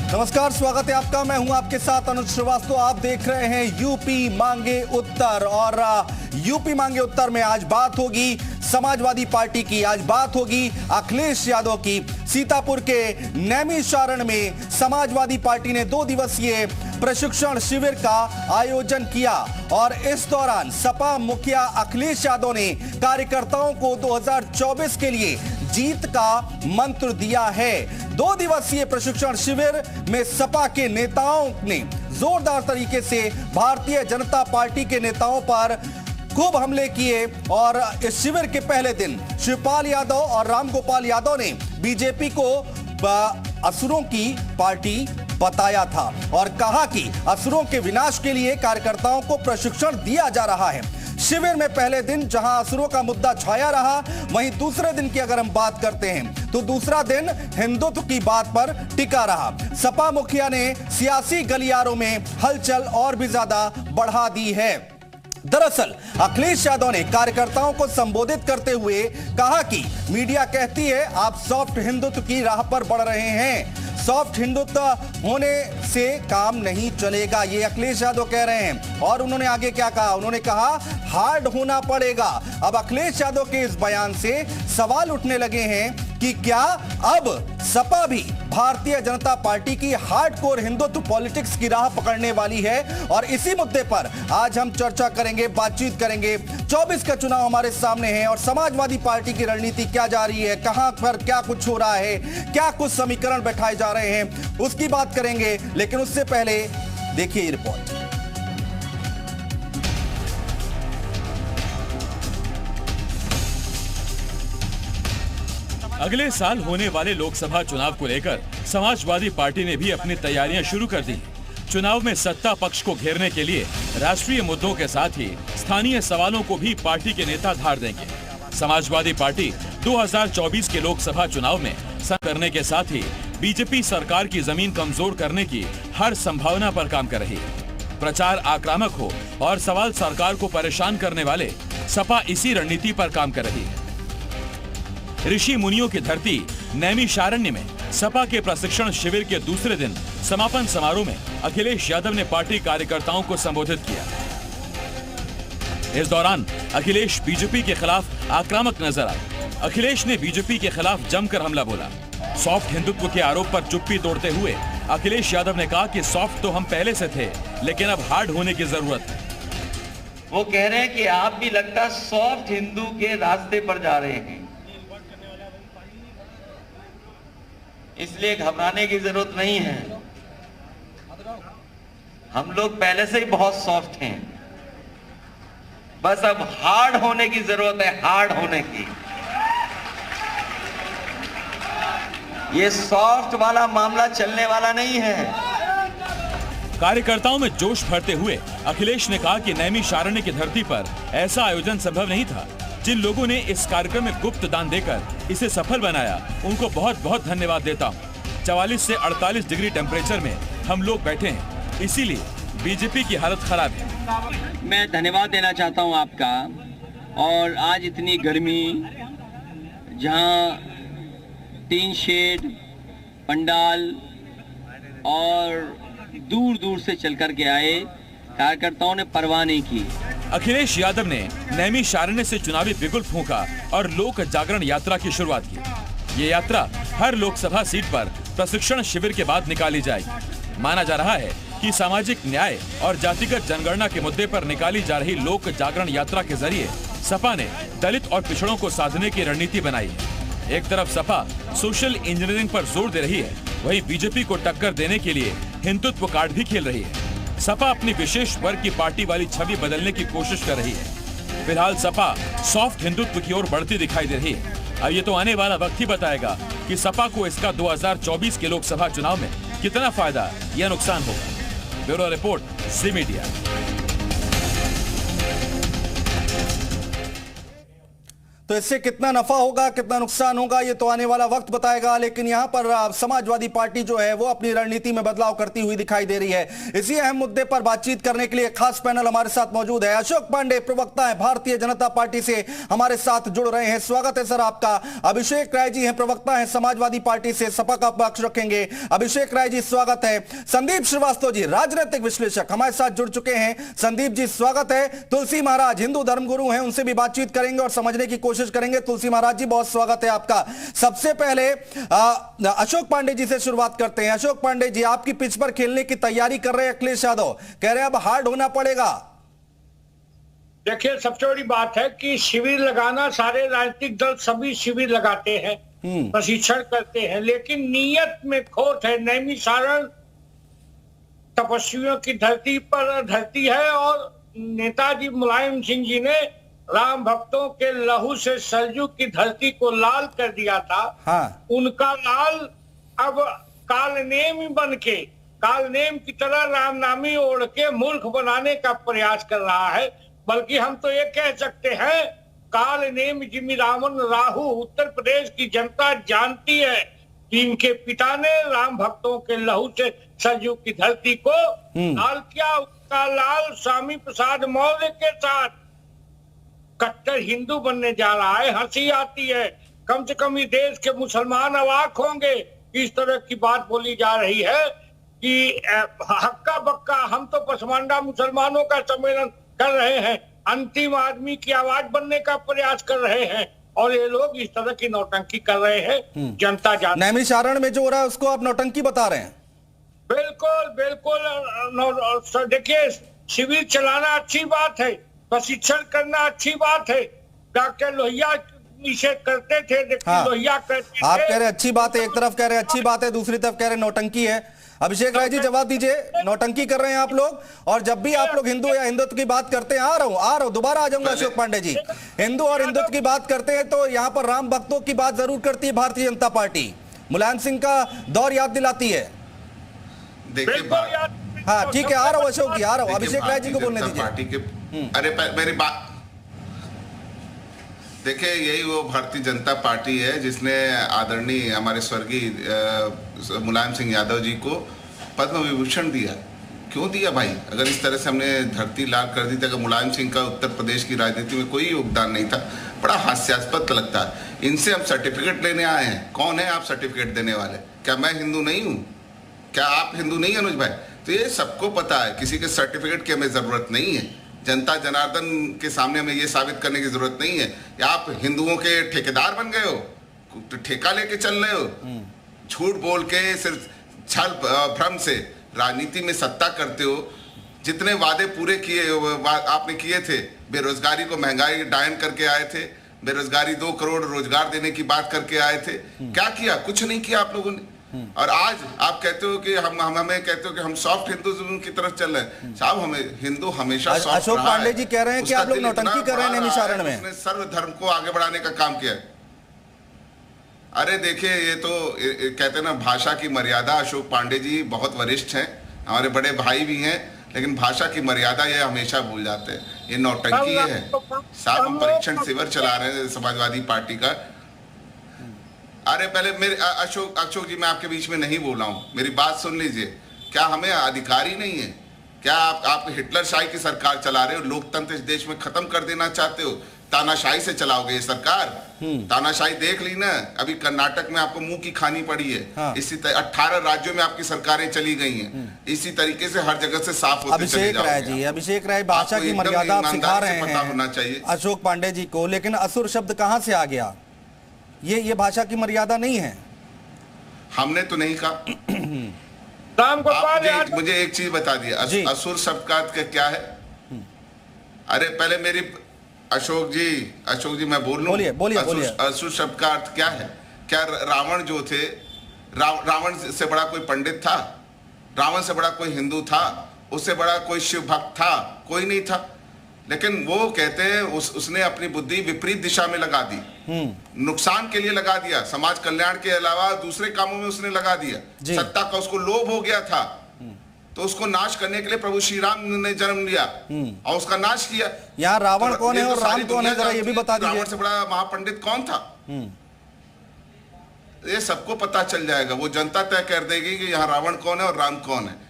नमस्कार, स्वागत है आपका। मैं हूं आपके साथ अनुज श्रीवास्तव। आप देख रहे हैं यूपी मांगे उत्तर। और यूपी मांगे उत्तर में आज बात होगी समाजवादी पार्टी की, आज बात होगी अखिलेश यादव की। सीतापुर के नैमिषारण्य में समाजवादी पार्टी ने 2 दिवसीय प्रशिक्षण शिविर का आयोजन किया और इस दौरान सपा मुखिया अखिलेश यादव ने कार्यकर्ताओं को 2024 के लिए जीत का मंत्र दिया है। 2 दिवसीय प्रशिक्षण शिविर में सपा के नेताओं ने जोरदार तरीके से भारतीय जनता पार्टी के नेताओं पर खूब हमले किए और इस शिविर के पहले दिन शिवपाल यादव और रामगोपाल यादव ने बीजेपी को असुरों की पार्टी बताया था और कहा कि असुरों के विनाश के लिए कार्यकर्ताओं को प्रशिक्षण दिया जा रहा है। शिविर में पहले दिन जहां असुरों का मुद्दा छाया रहा, वहीं दूसरे दिन की अगर हम बात करते हैं तो दूसरा दिन हिंदुत्व की बात पर टिका रहा। सपा मुखिया ने सियासी गलियारों में हलचल और भी ज्यादा बढ़ा दी है। दरअसल अखिलेश यादव ने कार्यकर्ताओं को संबोधित करते हुए कहा कि मीडिया कहती है आप सॉफ्ट हिंदुत्व की राह पर बढ़ रहे हैं, सॉफ्ट हिंदुत्व होने से काम नहीं चलेगा, ये अखिलेश यादव कह रहे हैं। और उन्होंने आगे क्या कहा, उन्होंने कहा हार्ड होना पड़ेगा। अब अखिलेश यादव के इस बयान से सवाल उठने लगे हैं कि क्या अब सपा भी भारतीय जनता पार्टी की हार्डकोर हिंदुत्व पॉलिटिक्स की राह पकड़ने वाली है। और इसी मुद्दे पर आज हम चर्चा करेंगे, बातचीत करेंगे। 24 का चुनाव हमारे सामने है और समाजवादी पार्टी की रणनीति क्या जा रही है, कहां पर क्या कुछ हो रहा है, क्या कुछ समीकरण बैठाए जा रहे हैं, उसकी बात करेंगे। लेकिन उससे पहले देखिए ये रिपोर्ट। अगले साल होने वाले लोकसभा चुनाव को लेकर समाजवादी पार्टी ने भी अपनी तैयारियां शुरू कर दी। चुनाव में सत्ता पक्ष को घेरने के लिए राष्ट्रीय मुद्दों के साथ ही स्थानीय सवालों को भी पार्टी के नेता धार देंगे। समाजवादी पार्टी 2024 के लोकसभा चुनाव में करने के साथ ही बीजेपी सरकार की जमीन कमजोर करने की हर संभावना पर काम कर रही है। प्रचार आक्रामक हो और सवाल सरकार को परेशान करने वाले, सपा इसी रणनीति पर काम कर रही है। ऋषि मुनियों की धरती नैमिषारण्य में सपा के प्रशिक्षण शिविर के दूसरे दिन समापन समारोह में अखिलेश यादव ने पार्टी कार्यकर्ताओं को संबोधित किया। इस दौरान अखिलेश बीजेपी के खिलाफ आक्रामक नजर आए। अखिलेश ने बीजेपी के खिलाफ जमकर हमला बोला। सॉफ्ट हिंदुत्व के आरोप पर चुप्पी तोड़ते हुए अखिलेश यादव ने कहा कि सॉफ्ट तो हम पहले से थे, लेकिन अब हार्ड होने की जरूरत है। वो कह रहे हैं कि आप भी लगता सॉफ्ट हिंदू के रास्ते पर जा रहे हैं, इसलिए घबराने की जरूरत नहीं है। हम लोग पहले से ही बहुत सॉफ्ट हैं, बस अब हार्ड होने की जरूरत है, हार्ड होने की। ये सॉफ्ट वाला मामला चलने वाला नहीं है। कार्यकर्ताओं में जोश भरते हुए अखिलेश ने कहा कि नैमिषारण्य की धरती पर ऐसा आयोजन संभव नहीं था। जिन लोगों ने इस कार्यक्रम में गुप्त दान देकर इसे सफल बनाया, उनको बहुत बहुत धन्यवाद देता हूँ। 44 से 48 डिग्री टेम्परेचर में हम लोग बैठे हैं, इसीलिए बीजेपी की हालत खराब है। मैं धन्यवाद देना चाहता हूँ आपका। और आज इतनी गर्मी, जहाँ टीन शेड, पंडाल और दूर दूर से चल कर के आए कार्यकर्ताओं ने परवाह नहीं की। अखिलेश यादव ने नैमिषारण्य से चुनावी बिगुल फूंका और लोक जागरण यात्रा की शुरुआत की। ये यात्रा हर लोकसभा सीट पर प्रशिक्षण शिविर के बाद निकाली जाएगी। माना जा रहा है कि सामाजिक न्याय और जातिगत जनगणना के मुद्दे पर निकाली जा रही लोक जागरण यात्रा के जरिए सपा ने दलित और पिछड़ों को साधने की रणनीति बनाई है। एक तरफ सपा सोशल इंजीनियरिंग पर जोर दे रही है, वहीं बीजेपी को टक्कर देने के लिए हिंदुत्व कार्ड भी खेल रही है। सपा अपनी विशेष वर्ग की पार्टी वाली छवि बदलने की कोशिश कर रही है। फिलहाल सपा सॉफ्ट हिंदुत्व की ओर बढ़ती दिखाई दे रही है। अब ये तो आने वाला वक्त ही बताएगा कि सपा को इसका 2024 के लोकसभा चुनाव में कितना फायदा या नुकसान होगा। ब्यूरो रिपोर्ट, जी मीडिया। तो इससे कितना नफा होगा, कितना नुकसान होगा, ये तो आने वाला वक्त बताएगा। लेकिन यहां पर समाजवादी पार्टी जो है वो अपनी रणनीति में बदलाव करती हुई दिखाई दे रही है। इसी अहम मुद्दे पर बातचीत करने के लिए खास पैनल हमारे साथ मौजूद है। अशोक पांडे प्रवक्ता है भारतीय जनता पार्टी से, हमारे साथ जुड़ रहे हैं। स्वागत है सर आपका। अभिषेक राय जी हैं, प्रवक्ता है समाजवादी पार्टी से, सपा का पक्ष रखेंगे। अभिषेक राय जी स्वागत है। संदीप श्रीवास्तव जी राजनीतिक विश्लेषक हमारे साथ जुड़ चुके हैं। संदीप जी स्वागत है। तुलसी महाराज हिंदू धर्मगुरु हैं, उनसे भी बातचीत करेंगे और समझने की कोशिश करेंगे। तुलसी महाराज जी बहुत स्वागत है आपका। सबसे पहले अशोक पांडे जी से शुरुआत करते हैं। अशोक पांडे जी, आपकी पिच पर खेलने की तैयारी कर रहे हैं अखिलेश यादव, कह रहे हैं अब हार्ड होना पड़ेगा। देखिए, सबसे बड़ी बात है कि शिविर लगाना, सारे राजनीतिक दल सभी शिविर लगाते हैं, प्रशिक्षण करते हैं, लेकिन नीयत में खोट है। नैमिषारण तपस्वियों की धरती है और नेताजी मुलायम सिंह जी ने राम भक्तों के लहू से सरयू की धरती को लाल कर दिया था। हाँ। उनका लाल अब कालनेम बन के, कालनेम की तरह रामनामी ओढ़ के मूर्ख बनाने का प्रयास कर रहा है। बल्कि हम तो ये कह सकते हैं, कालनेम जिमी रावण राहु उत्तर प्रदेश की जनता जानती है कि इनके पिता ने राम भक्तों के लहू से सरयू की धरती को लाल किया। उसका लाल स्वामी प्रसाद मौर्य के साथ कट्टर हिंदू बनने जा रहा है। हंसी आती है, कम से कम इस देश के मुसलमान अवाक होंगे। इस तरह की बात बोली जा रही है कि हक्का बक्का हम तो पसमांडा मुसलमानों का सम्मेलन कर रहे हैं, अंतिम आदमी की आवाज बनने का प्रयास कर रहे हैं, और ये लोग इस तरह की नौटंकी कर रहे हैं। जनता जानती है। नैमिषारण में जो हो रहा है उसको आप नौटंकी बता रहे हैं? बिल्कुल बिल्कुल। देखिए, शिविर चलाना अच्छी बात है, प्रशिक्षण करना अच्छी बात है। डॉक्टर लोहिया निषेध करते थे, हाँ। लोहिया करते थे। आप कह रहे अच्छी बात है, एक तरफ कह रहे अच्छी बात है, दूसरी तरफ कह रहे नौटंकी है। अभिषेक राय जी जवाब दीजिए, नौटंकी कर रहे हैं आप लोग? और जब भी आप लोग हिंदू या हिंदुत्व की बात करते हैं, आ रहा हूं दोबारा आ जाऊंगा अशोक पांडे जी, हिंदू और हिंदुत्व की बात करते हैं तो यहाँ पर राम भक्तों की बात जरूर करती है भारतीय जनता पार्टी। मुलायम सिंह का दौर याद दिलाती है। हाँ ठीक है, आ रहा हूँ अशोक जी, आ रहा हूँ। अभिषेक राय जी को बोलने दीजिए। पार्टी के अरे मेरी बात देखिए, यही वो भारतीय जनता पार्टी है जिसने आदरणीय हमारे स्वर्गीय मुलायम सिंह यादव जी को पद्म विभूषण दिया। क्यों दिया भाई? अगर इस तरह से हमने धरती लाल कर दी थी, अगर मुलायम सिंह का उत्तर प्रदेश की राजनीति में कोई योगदान नहीं था, बड़ा हास्यास्पद लगता है। इनसे हम सर्टिफिकेट लेने आए हैं। कौन है आप सर्टिफिकेट देने वाले? क्या मैं हिंदू नहीं हूँ? क्या आप हिंदू नहीं है अनुज भाई? तो ये सबको पता है, किसी के सर्टिफिकेट की हमें जरूरत नहीं है। जनता जनार्दन के सामने हमें ये साबित करने की जरूरत नहीं है। या आप हिंदुओं के ठेकेदार बन गए हो, तो ठेका लेके चल रहे हो, झूठ बोल के सिर्फ छल भ्रम से राजनीति में सत्ता करते हो। जितने वादे पूरे किए आपने किए थे, बेरोजगारी को महंगाई डायन करके आए थे, बेरोजगारी 2 करोड़ रोजगार देने की बात करके आए थे, क्या किया? कुछ नहीं किया आप लोगों ने। और आज आप कहते हो कि हमें कहते हो कि हम सॉफ्ट हिंदुज्म की तरफ चल रहे हैं। साहब, हमें हिंदू हमेशा सॉफ्ट रहा है। अशोक पांडे जी कह रहे हैं कि आप लोग नौटंकी कर रहे हैं नैमिषारण में। उसने सर्व धर्म को आगे बढ़ाने का काम किया। अरे देखिए, ये तो कहते हैं ना, भाषा की मर्यादा। अशोक पांडे जी बहुत वरिष्ठ हैं, हमारे बड़े भाई भी हैं, लेकिन भाषा की मर्यादा ये हमेशा भूल जाते हैं। ये नौटंकी है साहब। हम परीक्षण शिविर चला रहे हैं समाजवादी पार्टी का। अरे पहले मेरे अशोक जी, मैं आपके बीच में नहीं बोला हूं, मेरी बात सुन लीजिए। क्या हमें अधिकारी नहीं है? क्या आप हिटलर शाही की सरकार चला रहे हो? लोकतंत्र इस देश में खत्म कर देना चाहते हो? तानाशाही से चलाओगे ये सरकार? तानाशाही देख ली ना, अभी कर्नाटक में आपको मुंह की खानी पड़ी है। हाँ। इसी 18 राज्यों में आपकी सरकारें चली गई हैं। इसी तरीके से हर जगह से साफ होते चले जाओगे। अभिषेक राय, भाषा की मर्यादा आप सिखा रहे हैं होना चाहिए अशोक पांडे जी को, लेकिन असुर शब्द कहां से आ गया? ये भाषा की मर्यादा नहीं है। हमने तो नहीं कहा। मुझे एक चीज बता दिया, असुर शब्द का क्या है? अरे पहले मेरी अशोक जी मैं बोल लूं? बोलिए। असुर शब्द का अर्थ क्या है? क्या रावण जो थे, रावण से बड़ा कोई पंडित था? रावण से बड़ा कोई हिंदू था? उससे बड़ा कोई शिव भक्त था? कोई नहीं था। लेकिन वो कहते हैं उसने अपनी बुद्धि विपरीत दिशा में लगा दी, नुकसान के लिए लगा दिया, समाज कल्याण के अलावा दूसरे कामों में उसने लगा दिया। सत्ता का उसको लोभ हो गया था। तो उसको नाश करने के लिए प्रभु श्री राम ने जन्म लिया और उसका नाश किया। यहाँ रावण तो कौन है ये और तो सारी राम कौन है, दुनिया जरा ये भी जानती है बता दीजिए। रावण से बड़ा महापंडित कौन था? ये सबको पता चल जाएगा, वो जनता तय कर देगी कि यहाँ रावण कौन है और राम कौन है।